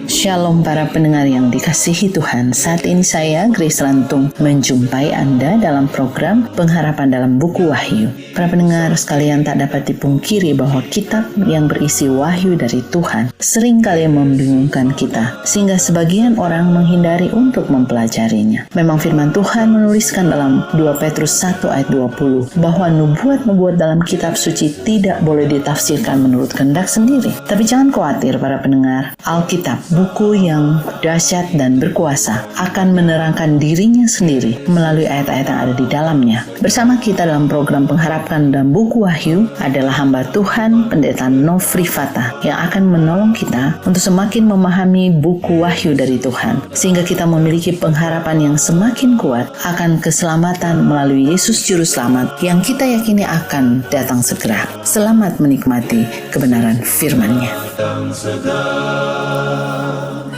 Shalom para pendengar yang dikasihi Tuhan. Saat ini saya, Grace Rantung, menjumpai Anda dalam program Pengharapan dalam Buku Wahyu. Para pendengar sekalian, tak dapat dipungkiri bahwa kitab yang berisi wahyu dari Tuhan seringkali membingungkan kita, sehingga sebagian orang menghindari untuk mempelajarinya. Memang firman Tuhan menuliskan dalam 2 Petrus 1 ayat 20 bahwa nubuat-nubuat dalam kitab suci tidak boleh ditafsirkan menurut kehendak sendiri. Tapi jangan khawatir para pendengar, Alkitab, buku yang dahsyat dan berkuasa, akan menerangkan dirinya sendiri melalui ayat-ayat yang ada di dalamnya. Bersama kita dalam program Pengharapan dalam Buku Wahyu adalah hamba Tuhan Pendeta Nofri Fatah yang akan menolong kita untuk semakin memahami buku wahyu dari Tuhan, sehingga kita memiliki pengharapan yang semakin kuat akan keselamatan melalui Yesus Juru Selamat yang kita yakini akan datang segera. Selamat menikmati kebenaran firman-Nya.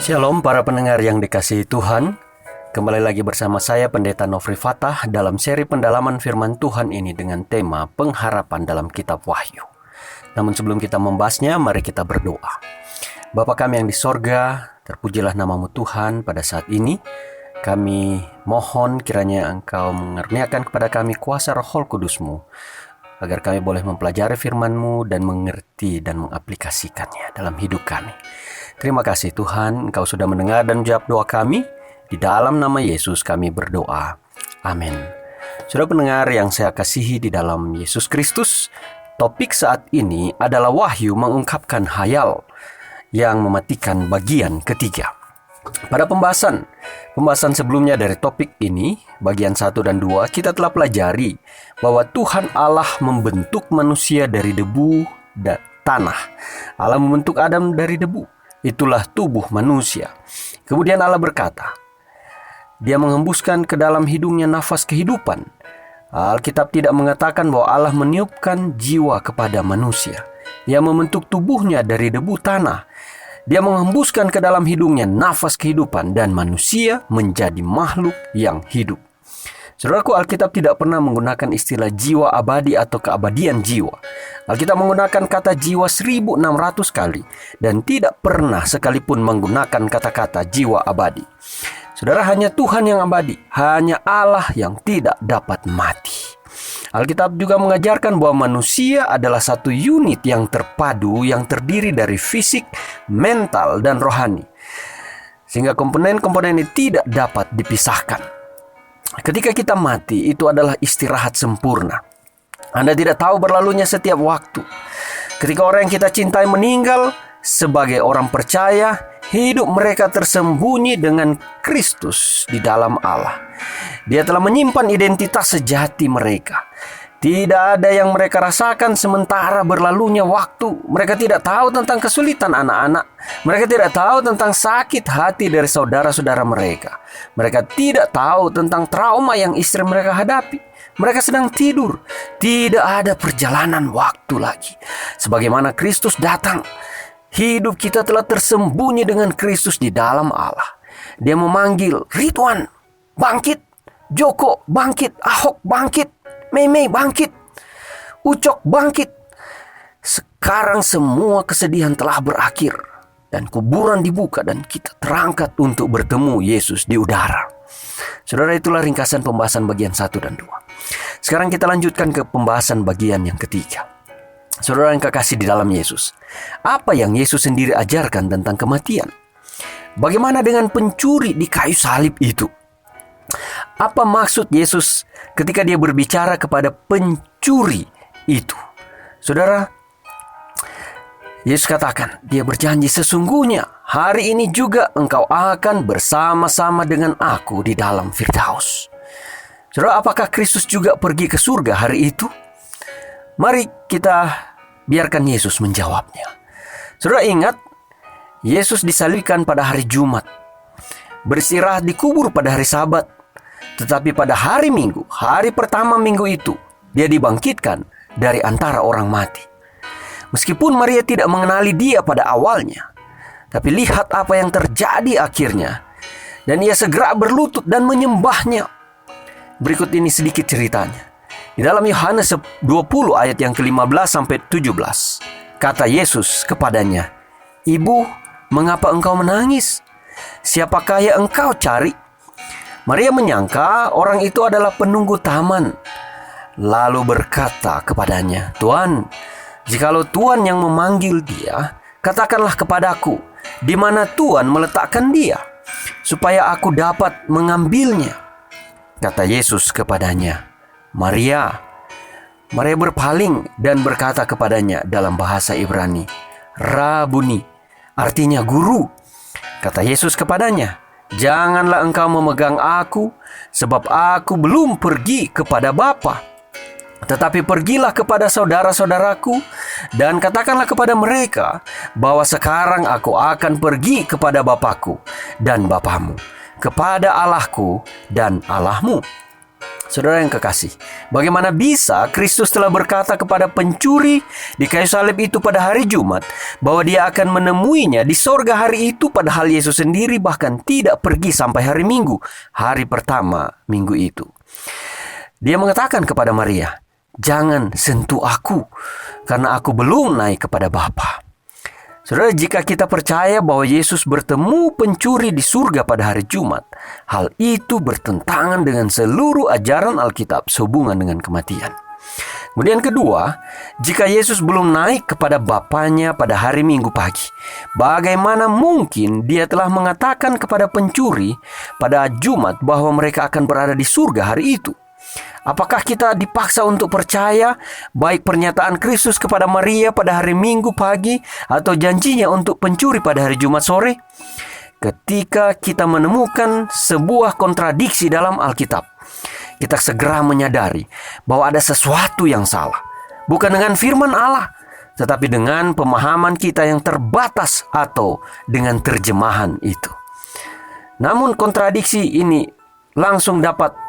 Shalom para pendengar yang dikasihi Tuhan. Kembali lagi bersama saya Pendeta Nofri Fatah dalam seri pendalaman firman Tuhan ini dengan tema pengharapan dalam kitab Wahyu. Namun sebelum kita membahasnya, mari kita berdoa. Bapa kami yang di sorga, terpujilah namamu Tuhan pada saat ini. Kami mohon kiranya Engkau mengaruniakan kepada kami kuasa Roh Kudus-Mu, agar kami boleh mempelajari firman-Mu dan mengerti dan mengaplikasikannya dalam hidup kami. Terima kasih Tuhan, Engkau sudah mendengar dan menjawab doa kami. Di dalam nama Yesus kami berdoa. Amin. Saudara pendengar yang saya kasihi di dalam Yesus Kristus, topik saat ini adalah wahyu mengungkapkan hayal yang mematikan bagian ketiga. Pada pembahasan sebelumnya dari topik ini, bagian 1 dan 2, kita telah pelajari bahwa Tuhan Allah membentuk manusia dari debu dan tanah. Allah membentuk Adam dari debu. Itulah tubuh manusia. Kemudian Allah berkata, Dia menghembuskan ke dalam hidungnya nafas kehidupan. Alkitab tidak mengatakan bahwa Allah meniupkan jiwa kepada manusia. Dia membentuk tubuhnya dari debu tanah. Dia menghembuskan ke dalam hidungnya nafas kehidupan dan manusia menjadi makhluk yang hidup. Saudaraku, Alkitab tidak pernah menggunakan istilah jiwa abadi atau keabadian jiwa. Alkitab menggunakan kata jiwa 1600 kali dan tidak pernah sekalipun menggunakan kata-kata jiwa abadi. Saudara, hanya Tuhan yang abadi, hanya Allah yang tidak dapat mati. Alkitab juga mengajarkan bahwa manusia adalah satu unit yang terpadu yang terdiri dari fisik, mental, dan rohani. Sehingga komponen-komponen ini tidak dapat dipisahkan. Ketika kita mati, itu adalah istirahat sempurna. Anda tidak tahu berlalunya setiap waktu. Ketika orang yang kita cintai meninggal, sebagai orang percaya, hidup mereka tersembunyi dengan Kristus di dalam Allah. Dia telah menyimpan identitas sejati mereka. Tidak ada yang mereka rasakan sementara berlalunya waktu. Mereka tidak tahu tentang kesulitan anak-anak. Mereka tidak tahu tentang sakit hati dari saudara-saudara mereka. Mereka tidak tahu tentang trauma yang istri mereka hadapi. Mereka sedang tidur. Tidak ada perjalanan waktu lagi. Sebagaimana Kristus datang, hidup kita telah tersembunyi dengan Kristus di dalam Allah. Dia memanggil, Ridwan, bangkit. Joko, bangkit. Ahok, bangkit. Mei bangkit. Ucok bangkit. Sekarang semua kesedihan telah berakhir dan kuburan dibuka dan kita terangkat untuk bertemu Yesus di udara. Saudara, itulah ringkasan pembahasan bagian 1 dan 2. Sekarang kita lanjutkan ke pembahasan bagian yang ketiga. Saudara yang kekasih di dalam Yesus, apa yang Yesus sendiri ajarkan tentang kematian? Bagaimana dengan pencuri di kayu salib itu? Apa maksud Yesus ketika dia berbicara kepada pencuri itu? Saudara, Yesus katakan, dia berjanji sesungguhnya hari ini juga engkau akan bersama-sama dengan aku di dalam Firdaus. Saudara, apakah Kristus juga pergi ke surga hari itu? Mari kita biarkan Yesus menjawabnya. Saudara ingat, Yesus disalibkan pada hari Jumat, beristirahat di kubur pada hari Sabat. Tetapi pada hari Minggu, hari pertama minggu itu, dia dibangkitkan dari antara orang mati. Meskipun Maria tidak mengenali dia pada awalnya, tapi lihat apa yang terjadi akhirnya. Dan ia segera berlutut dan menyembahnya. Berikut ini sedikit ceritanya. Di dalam Yohanes 20 ayat yang ke-15 sampai 17, kata Yesus kepadanya, "Ibu, mengapa engkau menangis? Siapakah yang engkau cari?" Maria menyangka orang itu adalah penunggu taman, lalu berkata kepadanya, "Tuan, jikalau Tuan yang memanggil dia, katakanlah kepadaku, di mana Tuan meletakkan dia, supaya aku dapat mengambilnya." Kata Yesus kepadanya, "Maria." Maria berpaling dan berkata kepadanya dalam bahasa Ibrani, "Rabuni," artinya guru. Kata Yesus kepadanya, "Janganlah engkau memegang aku, sebab aku belum pergi kepada Bapa. Tetapi pergilah kepada saudara-saudaraku dan katakanlah kepada mereka bahwa sekarang aku akan pergi kepada Bapakku dan Bapamu, kepada Allahku dan Allahmu." Saudara yang kekasih, bagaimana bisa Kristus telah berkata kepada pencuri di kayu salib itu pada hari Jumat bahwa dia akan menemuinya di sorga hari itu, padahal Yesus sendiri bahkan tidak pergi sampai hari Minggu, hari pertama minggu itu. Dia mengatakan kepada Maria, "Jangan sentuh aku, karena aku belum naik kepada Bapa." Saudara, jika kita percaya bahwa Yesus bertemu pencuri di surga pada hari Jumat, hal itu bertentangan dengan seluruh ajaran Alkitab sehubungan dengan kematian. Kemudian kedua, jika Yesus belum naik kepada Bapanya pada hari Minggu pagi, bagaimana mungkin dia telah mengatakan kepada pencuri pada Jumat bahwa mereka akan berada di surga hari itu? Apakah kita dipaksa untuk percaya baik pernyataan Kristus kepada Maria pada hari Minggu pagi atau janjinya untuk pencuri pada hari Jumat sore? Ketika kita menemukan sebuah kontradiksi dalam Alkitab, kita segera menyadari bahwa ada sesuatu yang salah. Bukan dengan firman Allah, tetapi dengan pemahaman kita yang terbatas atau dengan terjemahan itu. Namun kontradiksi ini langsung dapat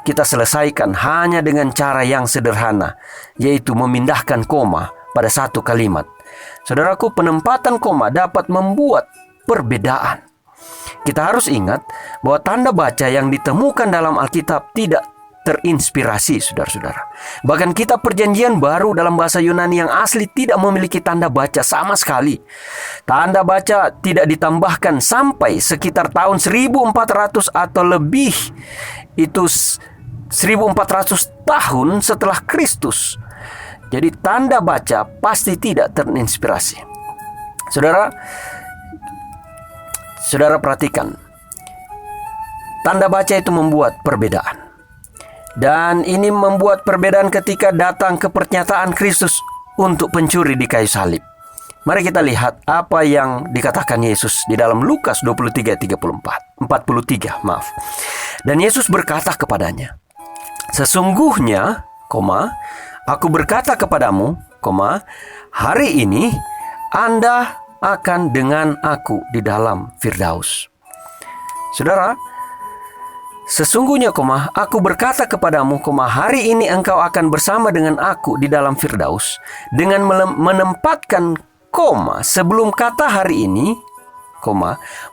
kita selesaikan hanya dengan cara yang sederhana, yaitu memindahkan koma pada satu kalimat. Saudaraku, penempatan koma dapat membuat perbedaan. Kita harus ingat bahwa tanda baca yang ditemukan dalam Alkitab tidak terinspirasi, saudara-saudara. Bahkan kitab Perjanjian Baru dalam bahasa Yunani yang asli tidak memiliki tanda baca sama sekali. Tanda baca tidak ditambahkan sampai sekitar tahun 1400 atau lebih. Itu 1400 tahun setelah Kristus. Jadi tanda baca pasti tidak terinspirasi. Saudara perhatikan. Tanda baca itu membuat perbedaan. Dan ini membuat perbedaan ketika datang ke pernyataan Kristus untuk pencuri di kayu salib. Mari kita lihat apa yang dikatakan Yesus di dalam Lukas 43, maaf. Dan Yesus berkata kepadanya, "Sesungguhnya, aku berkata kepadamu, hari ini Anda akan dengan aku di dalam Firdaus." Saudara, sesungguhnya, aku berkata kepadamu, hari ini engkau akan bersama dengan aku di dalam Firdaus. Dengan menempatkan koma sebelum kata hari ini,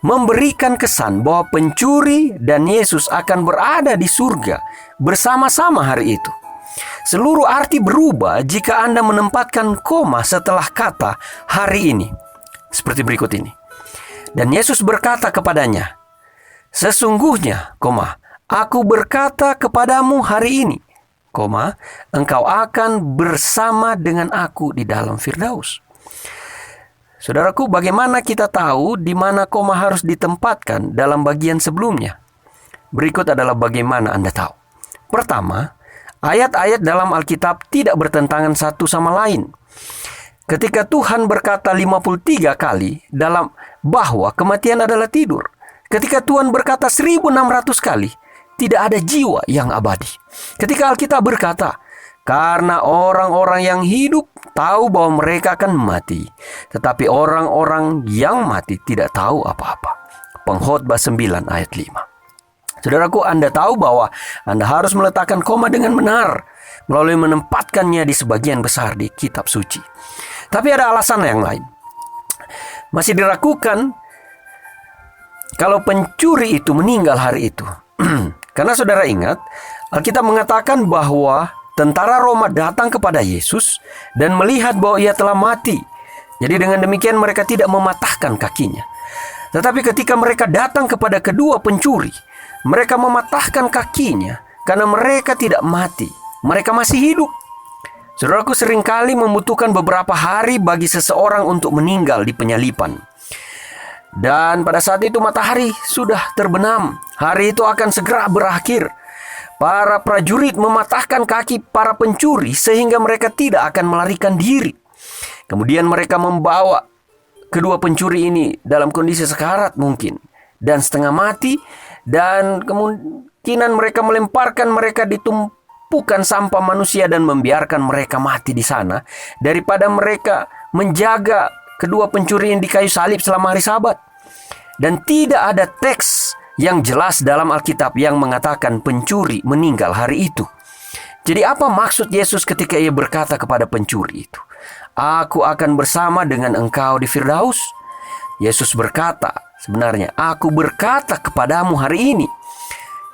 memberikan kesan bahwa pencuri dan Yesus akan berada di surga bersama-sama hari itu. Seluruh arti berubah jika Anda menempatkan koma setelah kata hari ini. Seperti berikut ini. Dan Yesus berkata kepadanya, "Sesungguhnya, aku berkata kepadamu hari ini, engkau akan bersama dengan aku di dalam Firdaus." Saudaraku, bagaimana kita tahu di mana koma harus ditempatkan dalam bagian sebelumnya? Berikut adalah bagaimana Anda tahu. Pertama, ayat-ayat dalam Alkitab tidak bertentangan satu sama lain. Ketika Tuhan berkata 53 kali dalam bahwa kematian adalah tidur, ketika Tuhan berkata 1600 kali, tidak ada jiwa yang abadi. Ketika Alkitab berkata, karena orang-orang yang hidup tahu bahwa mereka akan mati, tetapi orang-orang yang mati tidak tahu apa-apa. Pengkhotbah 9 ayat 5. Saudaraku, Anda tahu bahwa Anda harus meletakkan koma dengan benar melalui menempatkannya di sebagian besar di kitab suci. Tapi ada alasan yang lain. Masih diragukan kalau pencuri itu meninggal hari itu. Karena saudara ingat, Alkitab mengatakan bahwa tentara Roma datang kepada Yesus dan melihat bahwa ia telah mati. Jadi dengan demikian mereka tidak mematahkan kakinya. Tetapi ketika mereka datang kepada kedua pencuri, mereka mematahkan kakinya karena mereka tidak mati. Mereka masih hidup. Saudaraku, seringkali membutuhkan beberapa hari bagi seseorang untuk meninggal di penyalipan. Dan pada saat itu matahari sudah terbenam. Hari itu akan segera berakhir. Para prajurit mematahkan kaki para pencuri sehingga mereka tidak akan melarikan diri. Kemudian mereka membawa kedua pencuri ini dalam kondisi sekarat mungkin dan setengah mati, dan kemungkinan mereka melemparkan mereka di tumpukan sampah manusia dan membiarkan mereka mati di sana daripada mereka menjaga kedua pencuri yang di kayu salib selama hari Sabat. Dan tidak ada teks yang jelas dalam Alkitab yang mengatakan pencuri meninggal hari itu. Jadi apa maksud Yesus ketika ia berkata kepada pencuri itu, "Aku akan bersama dengan engkau di Firdaus"? Yesus berkata, sebenarnya, "Aku berkata kepadamu hari ini."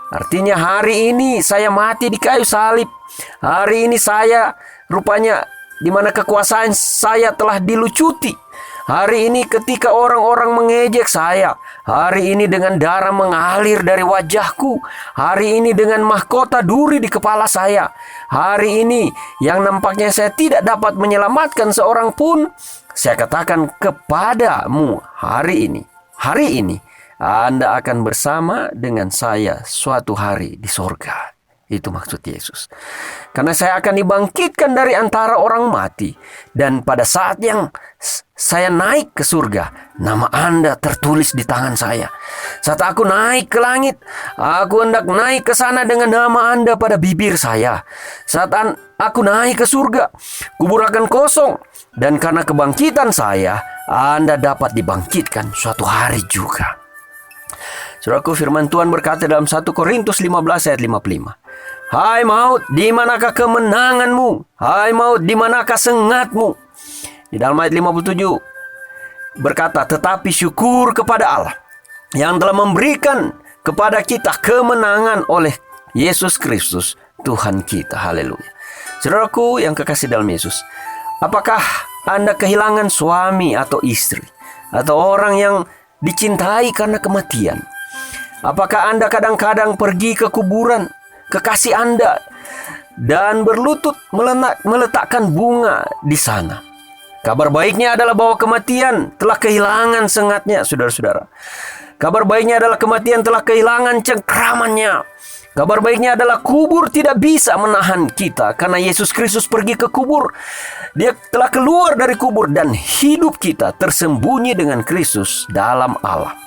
Artinya hari ini saya mati di kayu salib. Hari ini saya rupanya di mana kekuasaan saya telah dilucuti. Hari ini ketika orang-orang mengejek saya, hari ini dengan darah mengalir dari wajahku, hari ini dengan mahkota duri di kepala saya, hari ini yang nampaknya saya tidak dapat menyelamatkan seorang pun, saya katakan kepadamu hari ini Anda akan bersama dengan saya suatu hari di sorga. Itu maksud Yesus. Karena saya akan dibangkitkan dari antara orang mati. Dan pada saat yang saya naik ke surga, nama Anda tertulis di tangan saya. Saat aku naik ke langit, aku hendak naik ke sana dengan nama Anda pada bibir saya. Saat aku naik ke surga, kubur akan kosong. Dan karena kebangkitan saya, Anda dapat dibangkitkan suatu hari juga. Saudaraku, firman Tuhan berkata dalam 1 Korintus 15 ayat 55. "Hai maut, di manakah kemenanganmu? Hai maut, di manakah sengatmu?" Di dalam ayat 57 berkata, "Tetapi syukur kepada Allah yang telah memberikan kepada kita kemenangan oleh Yesus Kristus Tuhan kita." Haleluya. Saudaraku yang kekasih dalam Yesus, apakah Anda kehilangan suami atau istri atau orang yang dicintai karena kematian? Apakah Anda kadang-kadang pergi ke kuburan kekasih Anda dan berlutut meletakkan bunga di sana? Kabar baiknya adalah bahwa kematian telah kehilangan sengatnya, saudara-saudara. Kabar baiknya adalah kematian telah kehilangan cengkramannya. Kabar baiknya adalah kubur tidak bisa menahan kita karena Yesus Kristus pergi ke kubur. Dia telah keluar dari kubur dan hidup kita tersembunyi dengan Kristus dalam Allah.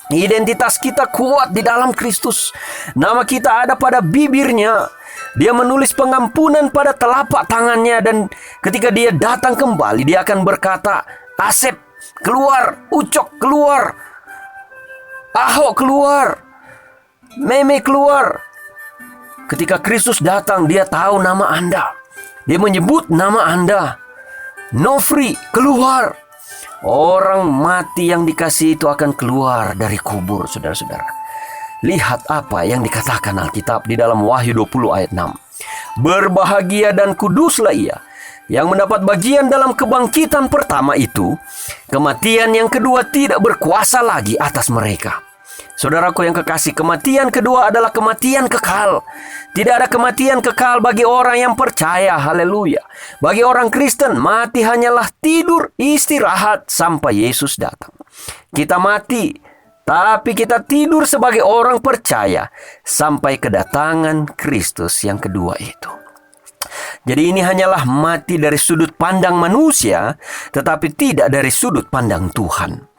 Identitas kita kuat di dalam Kristus. Nama kita ada pada bibirnya. Dia menulis pengampunan pada telapak tangannya. Dan ketika dia datang kembali, dia akan berkata, "Asep keluar, Ucok keluar, Ahok keluar, Meme keluar." Ketika Kristus datang, dia tahu nama Anda. Dia menyebut nama Anda. "Nofri keluar." Orang mati yang dikasihi itu akan keluar dari kubur, saudara-saudara. Lihat apa yang dikatakan Alkitab di dalam Wahyu 20 ayat 6. "Berbahagia dan kuduslah ia yang mendapat bagian dalam kebangkitan pertama itu. Kematian yang kedua tidak berkuasa lagi atas mereka." Saudaraku yang kekasih, kematian kedua adalah kematian kekal. Tidak ada kematian kekal bagi orang yang percaya. Haleluya. Bagi orang Kristen, mati hanyalah tidur, istirahat sampai Yesus datang. Kita mati, tapi kita tidur sebagai orang percaya sampai kedatangan Kristus yang kedua itu. Jadi ini hanyalah mati dari sudut pandang manusia, tetapi tidak dari sudut pandang Tuhan.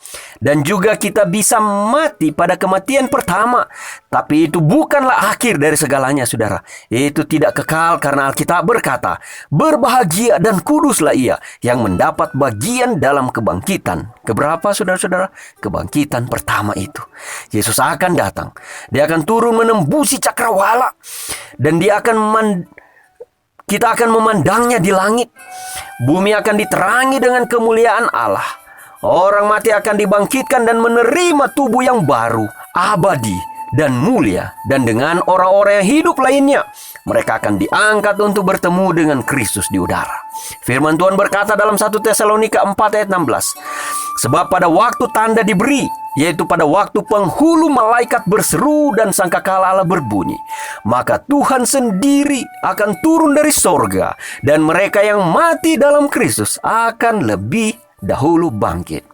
Dan juga kita bisa mati pada kematian pertama, tapi itu bukanlah akhir dari segalanya, saudara. Itu tidak kekal karena Alkitab berkata, "Berbahagia dan kuduslah ia yang mendapat bagian dalam kebangkitan." Keberapa, saudara-saudara? Kebangkitan pertama itu. Yesus akan datang. Dia akan turun menembusi cakrawala. Dan kita akan memandangnya di langit. Bumi akan diterangi dengan kemuliaan Allah. Orang mati akan dibangkitkan dan menerima tubuh yang baru, abadi, dan mulia. Dan dengan orang-orang yang hidup lainnya, mereka akan diangkat untuk bertemu dengan Kristus di udara. Firman Tuhan berkata dalam 1 Tesalonika 4 ayat 16, sebab pada waktu tanda diberi, yaitu pada waktu penghulu malaikat berseru dan sangkakala Allah berbunyi, maka Tuhan sendiri akan turun dari sorga, dan mereka yang mati dalam Kristus akan lebih dahulu bangkit.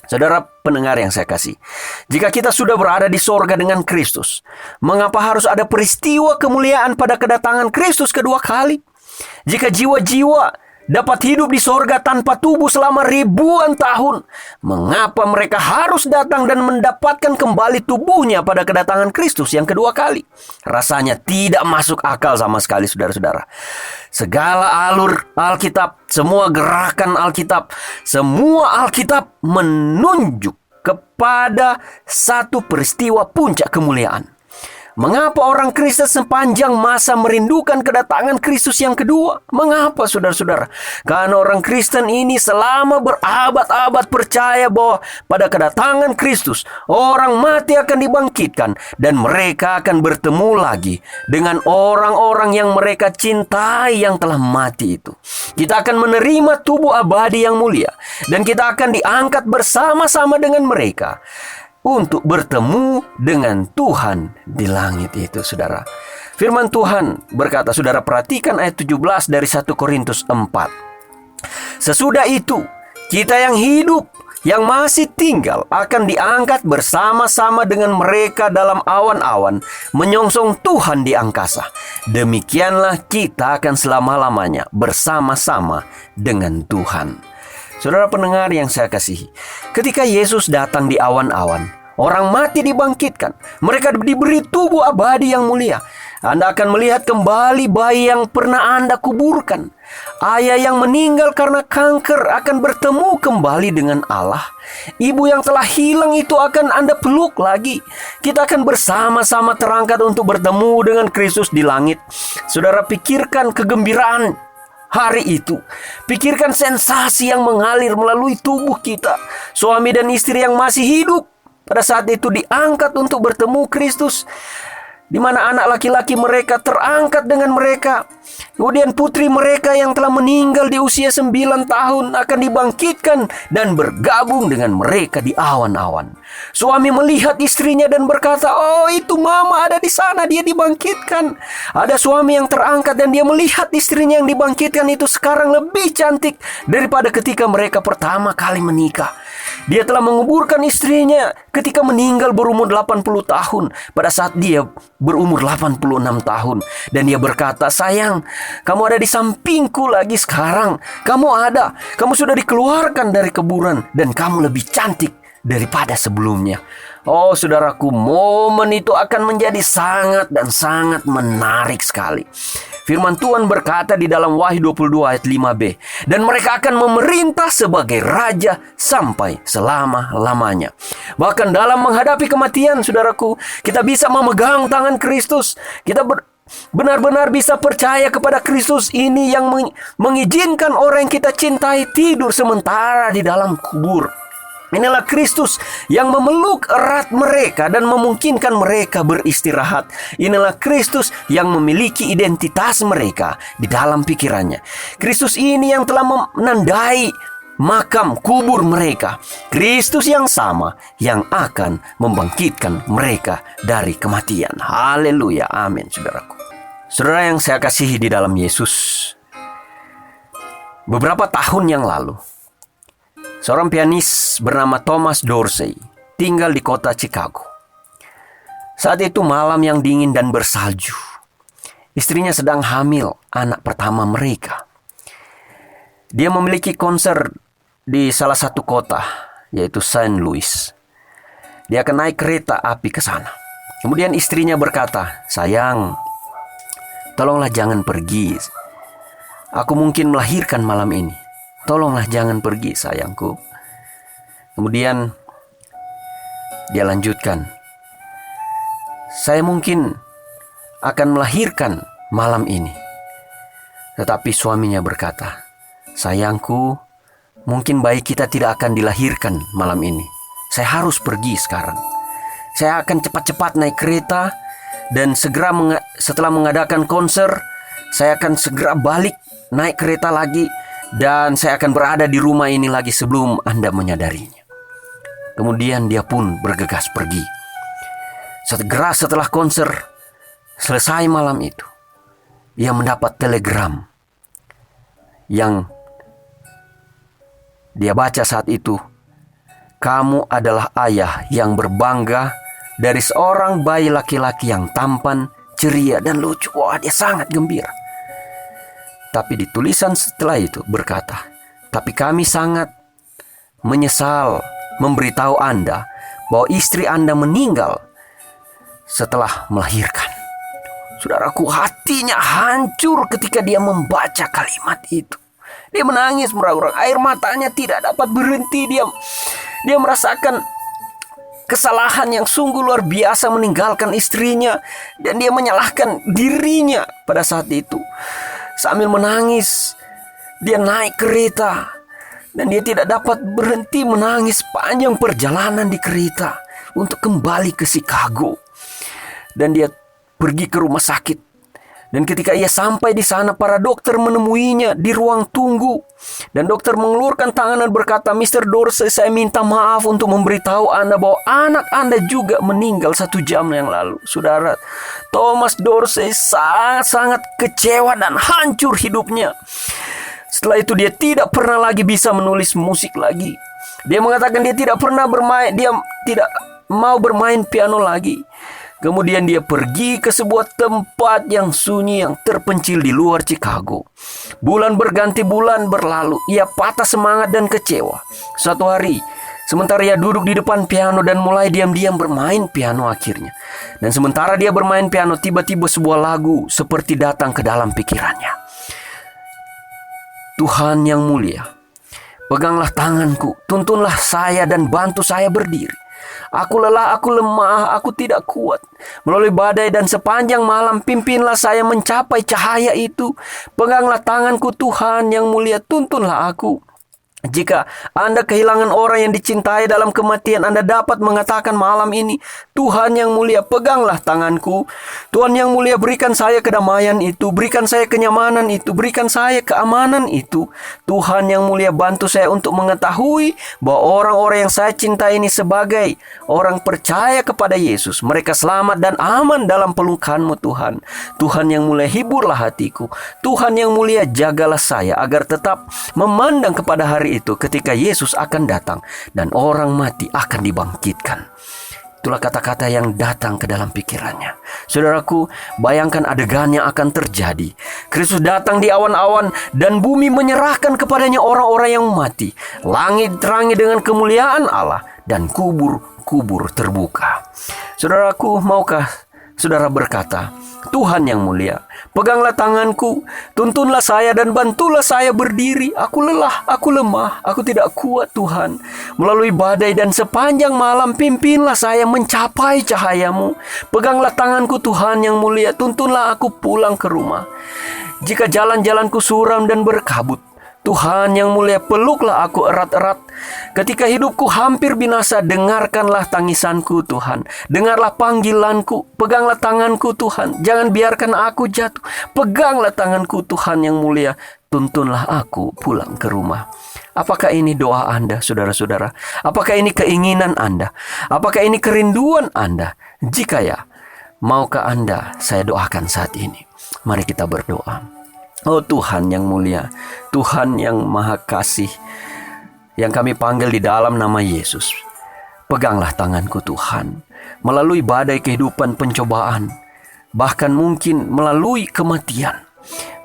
Saudara pendengar yang saya kasih, jika kita sudah berada di sorga dengan Kristus, mengapa harus ada peristiwa kemuliaan pada kedatangan Kristus kedua kali? Jika jiwa-jiwa dapat hidup di sorga tanpa tubuh selama ribuan tahun, mengapa mereka harus datang dan mendapatkan kembali tubuhnya pada kedatangan Kristus yang kedua kali? Rasanya tidak masuk akal sama sekali, saudara-saudara. Segala alur Alkitab, semua gerakan Alkitab, semua Alkitab menunjuk kepada satu peristiwa puncak kemuliaan. Mengapa orang Kristen sepanjang masa merindukan kedatangan Kristus yang kedua? Mengapa, saudara-saudara? Karena orang Kristen ini selama berabad-abad percaya bahwa pada kedatangan Kristus, orang mati akan dibangkitkan dan mereka akan bertemu lagi dengan orang-orang yang mereka cintai yang telah mati itu. Kita akan menerima tubuh abadi yang mulia dan kita akan diangkat bersama-sama dengan mereka untuk bertemu dengan Tuhan di langit itu, saudara. Firman Tuhan berkata, saudara perhatikan ayat 17 dari 1 Korintus 4. Sesudah itu, kita yang hidup, yang masih tinggal, akan diangkat bersama-sama dengan mereka dalam awan-awan, menyongsong Tuhan di angkasa. Demikianlah kita akan selama-lamanya bersama-sama dengan Tuhan. Saudara pendengar yang saya kasihi, ketika Yesus datang di awan-awan, orang mati dibangkitkan. Mereka diberi tubuh abadi yang mulia. Anda akan melihat kembali bayi yang pernah Anda kuburkan. Ayah yang meninggal karena kanker akan bertemu kembali dengan Allah. Ibu yang telah hilang itu akan Anda peluk lagi. Kita akan bersama-sama terangkat untuk bertemu dengan Kristus di langit. Saudara pikirkan kegembiraan hari itu. Pikirkan sensasi yang mengalir melalui tubuh kita. Suami dan istri yang masih hidup pada saat itu diangkat untuk bertemu Kristus, di mana anak laki-laki mereka terangkat dengan mereka. Kemudian putri mereka yang telah meninggal di usia 9 tahun akan dibangkitkan dan bergabung dengan mereka di awan-awan. Suami melihat istrinya dan berkata, oh itu mama ada di sana, dia dibangkitkan. Ada suami yang terangkat dan dia melihat istrinya yang dibangkitkan itu sekarang lebih cantik daripada ketika mereka pertama kali menikah. Dia telah menguburkan istrinya ketika meninggal berumur 80 tahun pada saat dia berumur 86 tahun. Dan dia berkata, sayang, kamu ada di sampingku lagi sekarang. Kamu sudah dikeluarkan dari kuburan dan kamu lebih cantik daripada sebelumnya. Oh saudaraku, momen itu akan menjadi sangat dan sangat menarik sekali. Firman Tuhan berkata di dalam Wahyu 22 ayat 5b, dan mereka akan memerintah sebagai raja sampai selama-lamanya. Bahkan dalam menghadapi kematian, saudaraku, kita bisa memegang tangan Kristus. Kita benar-benar bisa percaya kepada Kristus ini yang mengizinkan orang yang kita cintai tidur sementara di dalam kubur. Inilah Kristus yang memeluk erat mereka dan memungkinkan mereka beristirahat. Inilah Kristus yang memiliki identitas mereka di dalam pikirannya. Kristus ini yang telah menandai makam kubur mereka. Kristus yang sama yang akan membangkitkan mereka dari kematian. Haleluya, amin, saudaraku. Saudara yang saya kasihi di dalam Yesus, beberapa tahun yang lalu, seorang pianis bernama Thomas Dorsey tinggal di kota Chicago. Saat itu malam yang dingin dan bersalju. Istrinya sedang hamil anak pertama mereka. Dia memiliki konser di salah satu kota, yaitu St. Louis. Dia akan naik kereta api ke sana. Kemudian istrinya berkata, sayang, tolonglah jangan pergi. Aku mungkin melahirkan malam ini. Tolonglah jangan pergi, sayangku. Kemudian dia lanjutkan, saya mungkin akan melahirkan malam ini. Tetapi suaminya berkata, sayangku, mungkin bayi kita tidak akan dilahirkan malam ini. Saya harus pergi sekarang. Saya akan cepat-cepat naik kereta dan segera setelah mengadakan konser, saya akan segera balik naik kereta lagi, dan saya akan berada di rumah ini lagi sebelum Anda menyadarinya. Kemudian dia pun bergegas pergi. Segera setelah konser selesai malam itu, ia mendapat telegram yang dia baca saat itu. Kamu adalah ayah yang berbangga dari seorang bayi laki-laki yang tampan, ceria, dan lucu. Wah, dia sangat gembira. Tapi di tulisan setelah itu berkata, tapi kami sangat menyesal memberitahu Anda bahwa istri Anda meninggal setelah melahirkan. Saudaraku, hatinya hancur ketika dia membaca kalimat itu. Dia menangis merang-rang, air matanya tidak dapat berhenti. Dia merasakan kesalahan yang sungguh luar biasa meninggalkan istrinya, dan dia menyalahkan dirinya pada saat itu. Sambil menangis, dia naik kereta, dan dia tidak dapat berhenti menangis panjang perjalanan di kereta untuk kembali ke Chicago. Dan dia pergi ke rumah sakit. Dan ketika ia sampai di sana, para dokter menemuinya di ruang tunggu. Dan dokter mengelurkan tangan dan berkata, Mr. Dorsey, saya minta maaf untuk memberitahu Anda bahwa anak Anda juga meninggal 1 jam yang lalu. Saudara, Thomas Dorsey sangat kecewa dan hancur hidupnya. Setelah itu dia tidak pernah lagi bisa menulis musik lagi. Dia mengatakan dia tidak mau bermain piano lagi. Kemudian dia pergi ke sebuah tempat yang sunyi, yang terpencil di luar Chicago. Bulan berganti bulan berlalu, ia patah semangat dan kecewa. Suatu hari, sementara ia duduk di depan piano dan mulai diam-diam bermain piano akhirnya. Dan sementara dia bermain piano, tiba-tiba sebuah lagu seperti datang ke dalam pikirannya. Tuhan yang mulia, peganglah tanganku, tuntunlah saya dan bantu saya berdiri. Aku lelah, aku lemah, aku tidak kuat. Melalui badai dan sepanjang malam, pimpinlah saya mencapai cahaya itu. Peganglah tanganku Tuhan yang mulia, tuntunlah aku. Jika Anda kehilangan orang yang dicintai dalam kematian, Anda dapat mengatakan malam ini, Tuhan yang mulia, peganglah tanganku. Tuhan yang mulia, berikan saya kedamaian itu, berikan saya kenyamanan itu, berikan saya keamanan itu. Tuhan yang mulia, bantu saya untuk mengetahui bahwa orang-orang yang saya cintai ini sebagai orang percaya kepada Yesus. Mereka selamat dan aman dalam pelukan-Mu Tuhan. Tuhan yang mulia, hiburlah hatiku. Tuhan yang mulia, jagalah saya agar tetap memandang kepada hari itu ketika Yesus akan datang dan orang mati akan dibangkitkan. Itulah kata-kata yang datang ke dalam pikirannya. Saudaraku, bayangkan adegan yang akan terjadi. Kristus datang di awan-awan dan bumi menyerahkan kepadanya orang-orang yang mati. Langit terangi dengan kemuliaan Allah dan kubur-kubur terbuka. Saudaraku, maukah saudara berkata, Tuhan yang mulia, peganglah tanganku, tuntunlah saya dan bantulah saya berdiri. Aku lelah, aku lemah, aku tidak kuat Tuhan. Melalui badai dan sepanjang malam, pimpinlah saya mencapai cahaya-Mu. Peganglah tanganku Tuhan yang mulia, tuntunlah aku pulang ke rumah. Jika jalan-jalanku suram dan berkabut, Tuhan yang mulia, peluklah aku erat-erat. Ketika hidupku hampir binasa, dengarkanlah tangisanku Tuhan. Dengarlah panggilanku, peganglah tanganku Tuhan. Jangan biarkan aku jatuh. Peganglah tanganku Tuhan yang mulia. Tuntunlah aku pulang ke rumah. Apakah ini doa Anda, saudara-saudara? Apakah ini keinginan Anda? Apakah ini kerinduan Anda? Jika ya, maukah Anda saya doakan saat ini? Mari kita berdoa. Oh Tuhan yang mulia, Tuhan yang maha kasih, yang kami panggil di dalam nama Yesus. Peganglah tanganku Tuhan, melalui badai kehidupan pencobaan, bahkan mungkin melalui kematian.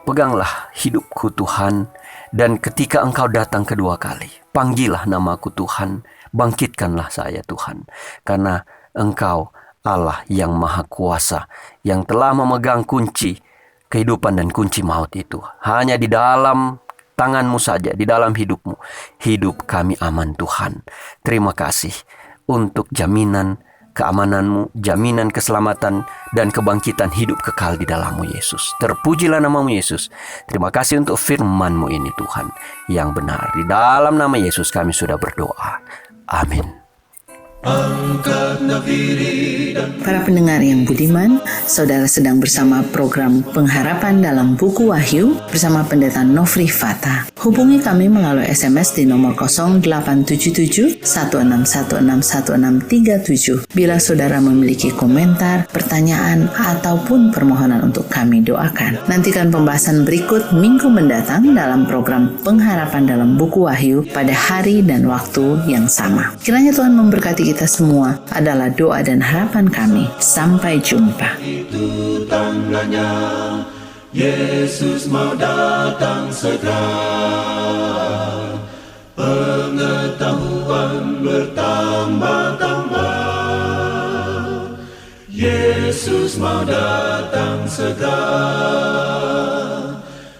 Peganglah hidupku Tuhan, dan ketika Engkau datang kedua kali, panggillah namaku Tuhan, bangkitkanlah saya Tuhan, karena Engkau Allah yang maha kuasa, yang telah memegang kunci kehidupan dan kunci maut itu. Hanya di dalam tangan-Mu saja, di dalam hidupmu, hidup kami aman Tuhan. Terima kasih untuk jaminan keamanan-Mu, jaminan keselamatan dan kebangkitan hidup kekal di dalam-Mu Yesus. Terpujilah nama-Mu Yesus. Terima kasih untuk firman-Mu ini Tuhan yang benar. Di dalam nama Yesus kami sudah berdoa. Amin. Angkat Para pendengar yang budiman, saudara sedang bersama program Pengharapan dalam Buku Wahyu bersama Pendeta Nofri Fatah. Hubungi kami melalui SMS di nomor 0877 16161637 bila saudara memiliki komentar, pertanyaan, ataupun permohonan untuk kami doakan. Nantikan pembahasan berikut minggu mendatang dalam program Pengharapan dalam Buku Wahyu pada hari dan waktu yang sama. Kiranya Tuhan memberkati kita semua adalah doa dan harapan kami. Sampai jumpa. Itu tandanya Yesus mau datang segera. Pengetahuan bertambah-tambah. Yesus mau datang segera.